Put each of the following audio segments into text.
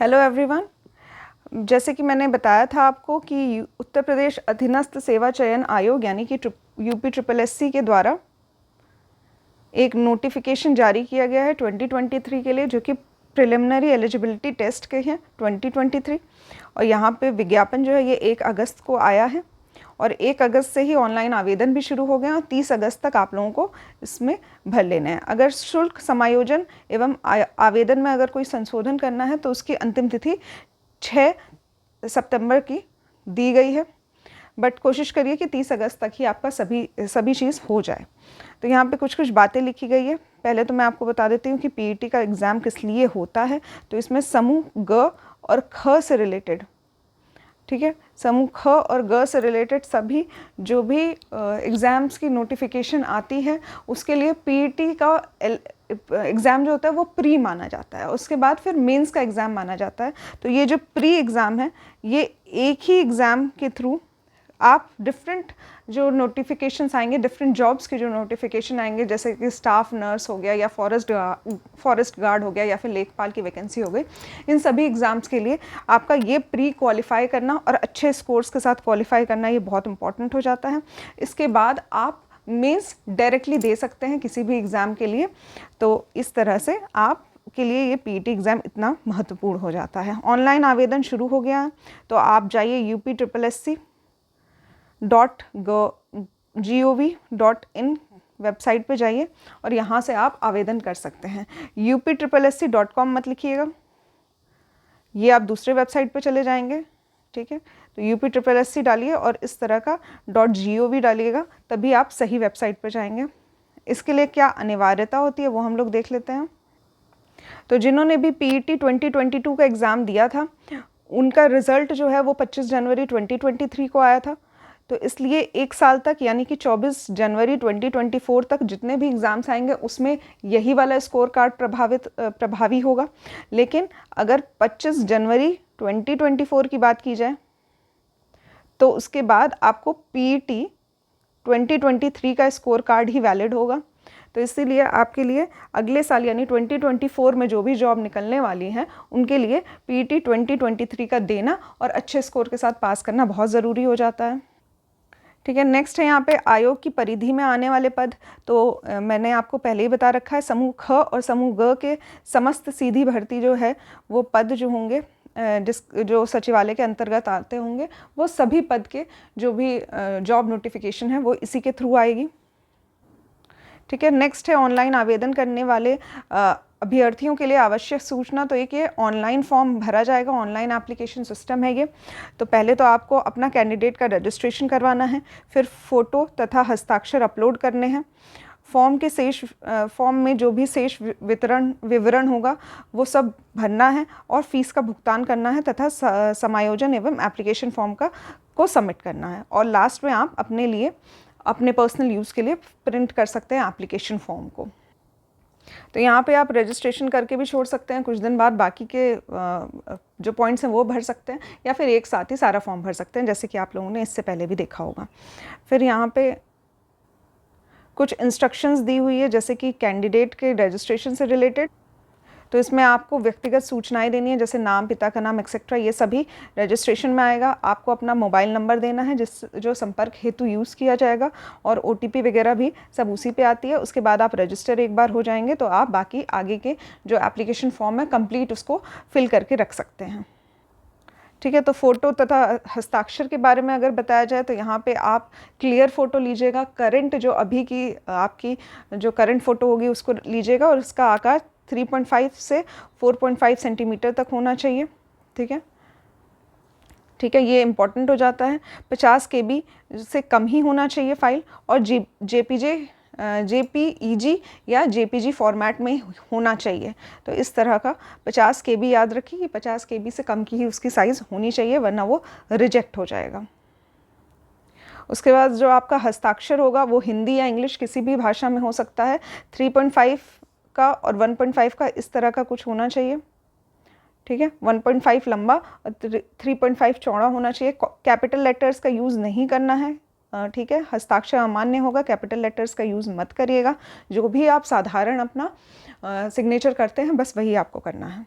Hello everyone. जैसे कि मैंने बताया था आपको कि उत्तर प्रदेश अधीनस्थ सेवा चयन आयोग यानी कि यूपी ट्रिपल एससी के द्वारा एक नोटिफिकेशन जारी किया गया है 2023 के लिए, जो कि प्रिलिमिनरी एलिजिबिलिटी टेस्ट के हैं 2023। और यहाँ पे विज्ञापन जो है ये 1 अगस्त को आया है और 1 अगस्त से ही ऑनलाइन आवेदन भी शुरू हो गए हैं और 30 अगस्त तक आप लोगों को इसमें भर लेना है। अगर शुल्क समायोजन एवं आवेदन में अगर कोई संशोधन करना है तो उसकी अंतिम तिथि 6 सितंबर की दी गई है, बट कोशिश करिए कि 30 अगस्त तक ही आपका सभी चीज़ हो जाए। तो यहाँ पे कुछ बातें लिखी गई है। पहले तो मैं आपको बता देती हूँ कि पीईटी का एग्ज़ाम किस लिए होता है। तो इसमें समूह ग और ख से रिलेटेड, ठीक है, समूह ख और ग से रिलेटेड सभी जो भी एग्ज़ाम्स की नोटिफिकेशन आती है उसके लिए पीईटी का एग्ज़ाम जो होता है वो प्री माना जाता है। उसके बाद फिर मेंस का एग्ज़ाम माना जाता है। तो ये जो प्री एग्ज़ाम है ये एक ही एग्ज़ाम के थ्रू आप डिफरेंट जो नोटिफिकेशंस आएंगे, डिफरेंट जॉब्स के जो नोटिफिकेशन आएंगे, जैसे कि स्टाफ नर्स हो गया या फॉरेस्ट गार्ड हो गया या फिर लेखपाल की वैकेंसी हो गई, इन सभी एग्ज़ाम्स के लिए आपका ये प्री क्वालिफाई करना और अच्छे स्कोर्स के साथ क्वालिफाई करना ये बहुत इंपॉर्टेंट हो जाता है। इसके बाद आप मेंस डायरेक्टली दे सकते हैं किसी भी एग्ज़ाम के लिए। तो इस तरह से आप के लिए ये पीईटी एग्ज़ाम इतना महत्वपूर्ण हो जाता है। ऑनलाइन आवेदन शुरू हो गया है, तो आप जाइए upSSC.gov.in वेबसाइट पे जाइए और यहाँ से आप आवेदन कर सकते हैं। upSSC.com मत लिखिएगा, ये आप दूसरे वेबसाइट पे चले जाएंगे, ठीक है। तो upSSC डालिए और इस तरह का .gov डालिएगा, तभी आप सही वेबसाइट पे जाएंगे। इसके लिए क्या अनिवार्यता होती है वो हम लोग देख लेते हैं। तो जिन्होंने भी पीईटी 2022 का एग्ज़ाम दिया था उनका रिज़ल्ट जो है वो 25 जनवरी 2023 को आया था। तो इसलिए 1 साल तक यानी कि 24 जनवरी 2024 तक जितने भी एग्ज़ाम्स आएंगे उसमें यही वाला स्कोर कार्ड प्रभावी होगा। लेकिन अगर 25 जनवरी 2024 की बात की जाए तो उसके बाद आपको पीईटी 2023 का स्कोर कार्ड ही वैलिड होगा। तो इसीलिए आपके लिए अगले साल यानी 2024 में जो भी जॉब निकलने वाली हैं उनके लिए पीईटी 2023 का देना और अच्छे स्कोर के साथ पास करना बहुत ज़रूरी हो जाता है, ठीक है। नेक्स्ट है यहाँ पे आयोग की परिधि में आने वाले पद। तो मैंने आपको पहले ही बता रखा है, समूह ख और समूह ग के समस्त सीधी भर्ती जो है वो पद जो होंगे जो सचिवालय के अंतर्गत आते होंगे वो सभी पद के जो भी जॉब नोटिफिकेशन है वो इसी के थ्रू आएगी, ठीक है। नेक्स्ट है ऑनलाइन आवेदन करने वाले अभ्यर्थियों के लिए आवश्यक सूचना। तो एक ये ऑनलाइन फॉर्म भरा जाएगा, ऑनलाइन एप्लीकेशन सिस्टम है ये। तो पहले तो आपको अपना कैंडिडेट का रजिस्ट्रेशन करवाना है, फिर फ़ोटो तथा हस्ताक्षर अपलोड करने हैं। फॉर्म में जो भी शेष विवरण होगा वो सब भरना है और फीस का भुगतान करना है तथा समायोजन एवं एप्लीकेशन फॉर्म को सबमिट करना है। और लास्ट में आप अपने लिए अपने पर्सनल यूज़ के लिए प्रिंट कर सकते हैं एप्लीकेशन फॉर्म को। तो यहाँ पे आप रजिस्ट्रेशन करके भी छोड़ सकते हैं, कुछ दिन बाद बाकी के जो पॉइंट्स हैं वो भर सकते हैं, या फिर एक साथ ही सारा फॉर्म भर सकते हैं जैसे कि आप लोगों ने इससे पहले भी देखा होगा। फिर यहाँ पे कुछ इंस्ट्रक्शंस दी हुई है जैसे कि कैंडिडेट के रजिस्ट्रेशन से रिलेटेड। तो इसमें आपको व्यक्तिगत सूचनाएं देनी है जैसे नाम, पिता का नाम एक्सेट्रा, ये सभी रजिस्ट्रेशन में आएगा। आपको अपना मोबाइल नंबर देना है जो संपर्क हेतु यूज़ किया जाएगा, और ओटीपी वगैरह भी सब उसी पे आती है। उसके बाद आप रजिस्टर एक बार हो जाएंगे तो आप बाकी आगे के जो एप्लीकेशन फॉर्म है कंप्लीट उसको फिल करके रख सकते हैं, ठीक है। तो फ़ोटो तथा हस्ताक्षर के बारे में अगर बताया जाए तो यहाँ पे आप क्लियर फ़ोटो लीजिएगा, करंट जो अभी की आपकी जो करंट फ़ोटो होगी उसको लीजिएगा और उसका आकार 3.5 से 4.5 सेंटीमीटर तक होना चाहिए, ठीक है, ठीक है। ये इम्पॉर्टेंट हो जाता है। 50 KB से कम ही होना चाहिए फाइल, और JPEG या JPG फॉर्मेट में होना चाहिए। तो इस तरह का 50 KB याद रखिए कि 50 KB से कम की ही उसकी साइज़ होनी चाहिए, वरना वो रिजेक्ट हो जाएगा। उसके बाद जो आपका हस्ताक्षर होगा वो हिंदी या इंग्लिश किसी भी भाषा में हो सकता है। 3.5 का और 1.5 का इस तरह का कुछ होना चाहिए, ठीक है। 1.5 लंबा और 3.5 चौड़ा होना चाहिए। कैपिटल लेटर्स का यूज़ नहीं करना है, ठीक है। हस्ताक्षर अमान्य होगा, कैपिटल लेटर्स का यूज़ मत करिएगा। जो भी आप साधारण अपना सिग्नेचर करते हैं बस वही आपको करना है।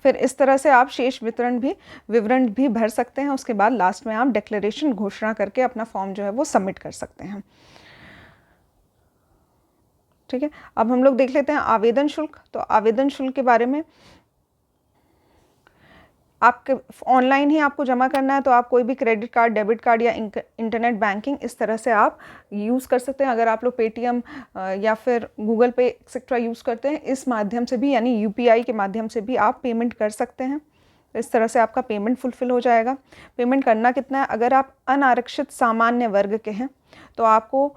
फिर इस तरह से आप शेष विवरण भी भर सकते हैं। उसके बाद लास्ट में आप डिक्लेरेशन घोषणा करके अपना फॉर्म जो है वो सबमिट कर सकते हैं। ठीक है, अब हम लोग देख लेते हैं आवेदन शुल्क। तो आवेदन शुल्क के बारे में, आपके ऑनलाइन ही आपको जमा करना है, तो आप कोई भी क्रेडिट कार्ड, डेबिट कार्ड या इंटरनेट बैंकिंग इस तरह से आप यूज़ कर सकते हैं। अगर आप लोग पेटीएम या फिर गूगल पे एक्सेट्रा यूज़ करते हैं, इस माध्यम से भी यानी यूपीआई के माध्यम से भी आप पेमेंट कर सकते हैं। तो इस तरह से आपका पेमेंट फुलफिल हो जाएगा। पेमेंट करना कितना है, अगर आप अनारक्षित सामान्य वर्ग के हैं तो आपको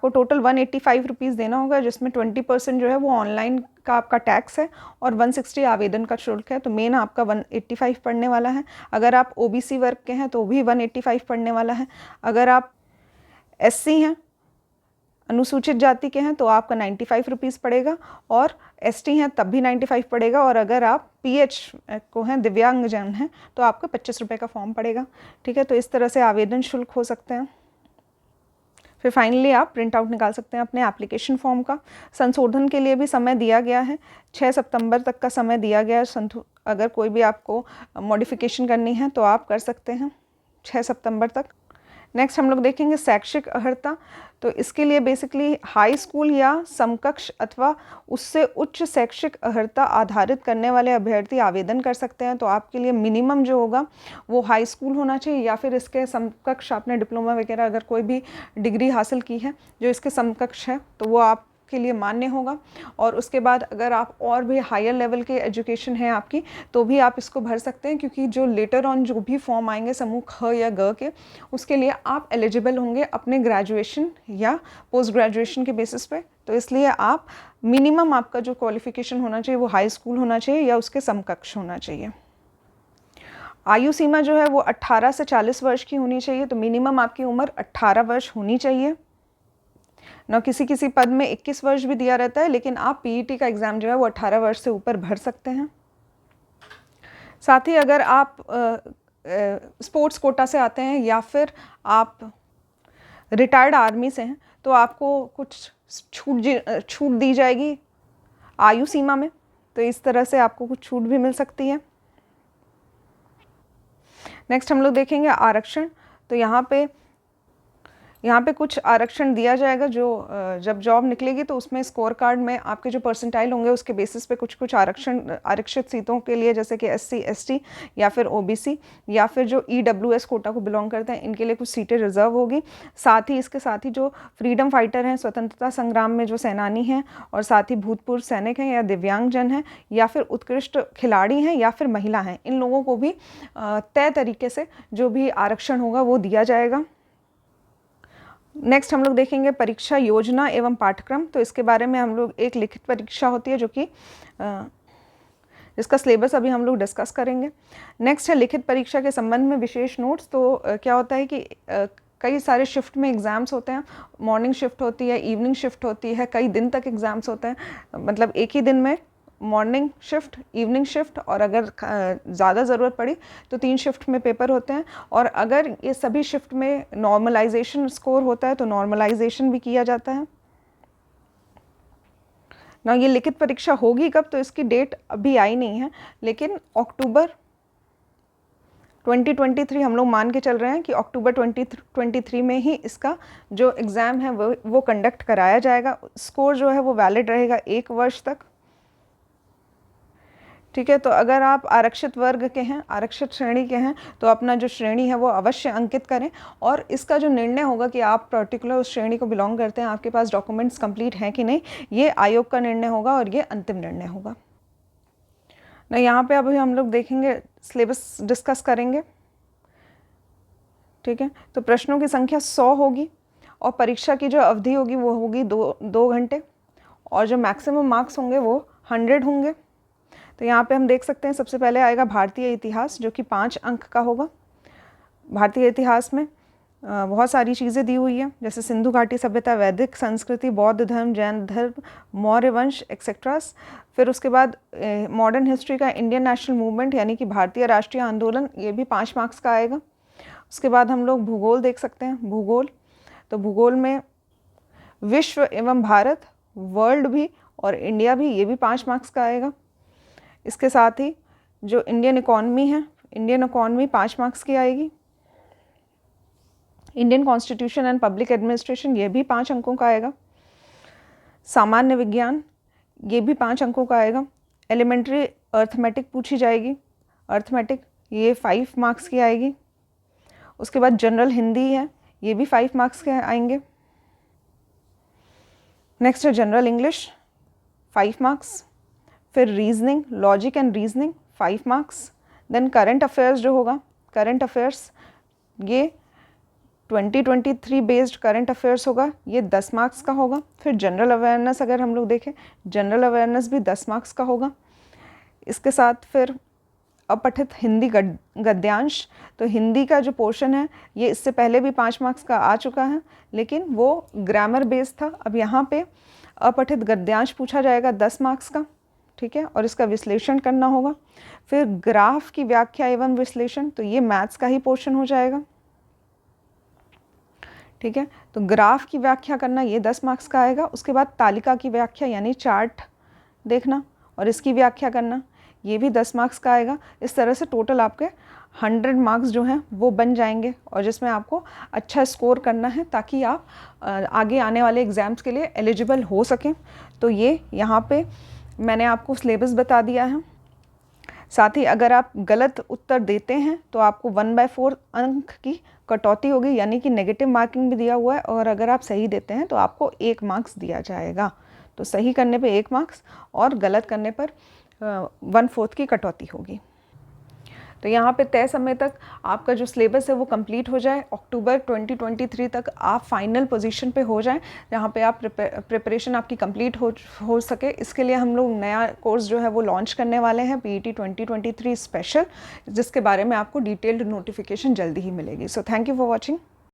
टोटल 185 रुपीज़ देना होगा, जिसमें 20% जो है वो ऑनलाइन का आपका टैक्स है और 160 आवेदन का शुल्क है। तो मेन आपका 185 पड़ने वाला है। अगर आप ओबीसी वर्ग के हैं तो भी 185 पड़ने वाला है। अगर आप एससी हैं, अनुसूचित जाति के हैं, तो आपका 95 रुपीज़ पड़ेगा, और एसटी हैं तब भी 95 पड़ेगा। और अगर आप पीएच को हैं, दिव्यांगजन हैं, तो आपका 25 रुपये का फॉर्म पड़ेगा। ठीक है, तो इस तरह से आवेदन शुल्क हो सकते हैं। फिर फाइनली आप प्रिंट आउट निकाल सकते हैं अपने एप्लीकेशन फॉर्म का। संशोधन के लिए भी समय दिया गया है, 6 सितंबर तक का समय दिया गया है। अगर कोई भी आपको मॉडिफिकेशन करनी है तो आप कर सकते हैं 6 सितंबर तक। नेक्स्ट हम लोग देखेंगे शैक्षिक अर्हता। तो इसके लिए बेसिकली हाई स्कूल या समकक्ष अथवा उससे उच्च शैक्षिक अर्हता आधारित करने वाले अभ्यर्थी आवेदन कर सकते हैं। तो आपके लिए मिनिमम जो होगा वो हाई स्कूल होना चाहिए, या फिर इसके समकक्ष आपने डिप्लोमा वगैरह अगर कोई भी डिग्री हासिल की है जो इसके समकक्ष है तो वो आप के लिए मान्य होगा। और उसके बाद अगर आप और भी हायर लेवल के एजुकेशन है आपकी, तो भी आप इसको भर सकते हैं, क्योंकि जो लेटर ऑन जो भी फॉर्म आएंगे समूह ख या ग के, उसके लिए आप एलिजिबल होंगे अपने ग्रेजुएशन या पोस्ट ग्रेजुएशन के बेसिस पे। तो इसलिए आप मिनिमम आपका जो क्वालिफिकेशन होना चाहिए वो हाई स्कूल होना चाहिए या उसके समकक्ष होना चाहिए। आयु सीमा जो है वो 18 से 40 वर्ष की होनी चाहिए। तो मिनिमम आपकी उम्र 18 वर्ष होनी चाहिए ना। किसी किसी पद में 21 वर्ष भी दिया रहता है, लेकिन आप पीईटी का एग्ज़ाम जो है वो 18 वर्ष से ऊपर भर सकते हैं। साथ ही अगर आप स्पोर्ट्स कोटा से आते हैं या फिर आप रिटायर्ड आर्मी से हैं तो आपको कुछ छूट दी जाएगी आयु सीमा में। तो इस तरह से आपको कुछ छूट भी मिल सकती है। नेक्स्ट हम लोग देखेंगे आरक्षण। तो यहाँ पे कुछ आरक्षण दिया जाएगा, जो जब जॉब निकलेगी तो उसमें स्कोर कार्ड में आपके जो परसेंटाइल होंगे उसके बेसिस पे कुछ आरक्षित सीटों के लिए, जैसे कि एससी, एसटी या फिर ओबीसी या फिर जो ईडब्ल्यूएस कोटा को बिलोंग करते हैं, इनके लिए कुछ सीटें रिजर्व होगी। इसके साथ ही जो फ्रीडम फाइटर हैं, स्वतंत्रता संग्राम में जो सेनानी हैं, और साथ ही भूतपूर्व सैनिक हैं या दिव्यांगजन हैं या फिर उत्कृष्ट खिलाड़ी हैं या फिर महिला हैं, इन लोगों को भी तय तरीके से जो भी आरक्षण होगा वो दिया जाएगा। नेक्स्ट हम लोग देखेंगे परीक्षा योजना एवं पाठ्यक्रम। तो इसके बारे में हम लोग एक लिखित परीक्षा होती है जो कि इसका सिलेबस अभी हम लोग डिस्कस करेंगे। नेक्स्ट है लिखित परीक्षा के संबंध में विशेष नोट्स। तो क्या होता है कि कई सारे शिफ्ट में एग्ज़ाम्स होते हैं, मॉर्निंग शिफ्ट होती है, इवनिंग शिफ्ट होती है, कई दिन तक एग्ज़ाम्स होते हैं, मतलब एक ही दिन में मॉर्निंग शिफ्ट, इवनिंग शिफ्ट, और अगर ज़्यादा ज़रूरत पड़ी तो 3 शिफ्ट में पेपर होते हैं। और अगर ये सभी शिफ्ट में नॉर्मलाइजेशन स्कोर होता है तो नॉर्मलाइजेशन भी किया जाता है ना। ये लिखित परीक्षा होगी कब, तो इसकी डेट अभी आई नहीं है, लेकिन अक्टूबर 2023 हम लोग मान के चल रहे हैं कि अक्टूबर 2023 में ही इसका जो एग्ज़ाम है वो कंडक्ट कराया जाएगा। स्कोर जो है वो वैलिड रहेगा 1 वर्ष तक। ठीक है, तो अगर आप आरक्षित वर्ग के हैं, आरक्षित श्रेणी के हैं, तो अपना जो श्रेणी है वो अवश्य अंकित करें। और इसका जो निर्णय होगा कि आप पर्टिकुलर उस श्रेणी को बिलोंग करते हैं, आपके पास डॉक्यूमेंट्स कंप्लीट हैं कि नहीं, ये आयोग का निर्णय होगा और ये अंतिम निर्णय होगा ना। यहाँ पे अभी हम लोग देखेंगे, सिलेबस डिस्कस करेंगे। ठीक है, तो प्रश्नों की संख्या 100 होगी और परीक्षा की जो अवधि होगी वो होगी 2 घंटे, और जो मैक्सिमम मार्क्स होंगे वो 100 होंगे। तो यहाँ पे हम देख सकते हैं सबसे पहले आएगा भारतीय इतिहास, जो कि 5 अंक का होगा। भारतीय इतिहास में बहुत सारी चीज़ें दी हुई हैं, जैसे सिंधु घाटी सभ्यता, वैदिक संस्कृति, बौद्ध धर्म, जैन धर्म, मौर्य वंश एक्सेट्रास। फिर उसके बाद मॉडर्न हिस्ट्री का इंडियन नेशनल मूवमेंट यानी कि भारतीय राष्ट्रीय आंदोलन, ये भी 5 मार्क्स का आएगा। उसके बाद हम लोग भूगोल देख सकते हैं। भूगोल, तो भूगोल में विश्व एवं भारत, वर्ल्ड भी और इंडिया भी, ये भी 5 मार्क्स का आएगा। इसके साथ ही जो इंडियन इकॉनमी है, इंडियन इकॉनमी 5 मार्क्स की आएगी। Indian constitution and public administration, ये भी 5 अंकों का आएगा। सामान्य विज्ञान, ये भी 5 अंकों का आएगा। एलिमेंट्री अर्थमेटिक पूछी जाएगी, अर्थमेटिक, ये 5 मार्क्स की आएगी। उसके बाद जनरल हिंदी है, ये भी 5 मार्क्स के आएंगे। नेक्स्ट है जनरल इंग्लिश, 5 मार्क्स। फिर reasoning, logic and reasoning, 5 marks. Then current affairs जो होगा, करंट अफेयर्स, ये 2023 बेस्ड करंट अफेयर्स होगा, ये 10 मार्क्स का होगा। फिर जनरल अवेयरनेस अगर हम लोग देखें, जनरल अवेयरनेस भी 10 मार्क्स का होगा। इसके साथ फिर अपठित हिंदी गद्यांश, तो हिंदी का जो पोर्शन है ये इससे पहले भी 5 मार्क्स का आ चुका है, लेकिन वो ग्रामर बेस्ड था। अब यहाँ पे अपठित गद्यांश पूछा जाएगा 10 मार्क्स का, ठीक है, और इसका विश्लेषण करना होगा। फिर ग्राफ की व्याख्या एवं विश्लेषण, तो ये मैथ्स का ही पोर्शन हो जाएगा, ठीक है। तो ग्राफ की व्याख्या करना, ये 10 मार्क्स का आएगा। उसके बाद तालिका की व्याख्या यानी चार्ट देखना और इसकी व्याख्या करना, ये भी 10 मार्क्स का आएगा। इस तरह से टोटल आपके 100 मार्क्स जो हैं वो बन जाएंगे, और जिसमें आपको अच्छा स्कोर करना है ताकि आप आगे आने वाले एग्ज़ाम्स के लिए एलिजिबल हो सकें। तो ये यहाँ पे मैंने आपको सिलेबस बता दिया है। साथ ही अगर आप गलत उत्तर देते हैं तो आपको 1/4 अंक की कटौती होगी, यानी कि नेगेटिव मार्किंग भी दिया हुआ है। और अगर आप सही देते हैं तो आपको 1 मार्क्स दिया जाएगा। तो सही करने पे 1 मार्क्स और गलत करने पर 1/4 की कटौती होगी। तो यहाँ पे तय समय तक आपका जो सिलेबस है वो कंप्लीट हो जाए, अक्टूबर 2023 तक आप फाइनल पोजीशन पे हो जाएं, जहाँ पे आप प्रिपरेशन आपकी कंप्लीट हो सके। इसके लिए हम लोग नया कोर्स जो है वो लॉन्च करने वाले हैं, PET 2023 स्पेशल, जिसके बारे में आपको डिटेल्ड नोटिफिकेशन जल्दी ही मिलेगी। So thank you for watching.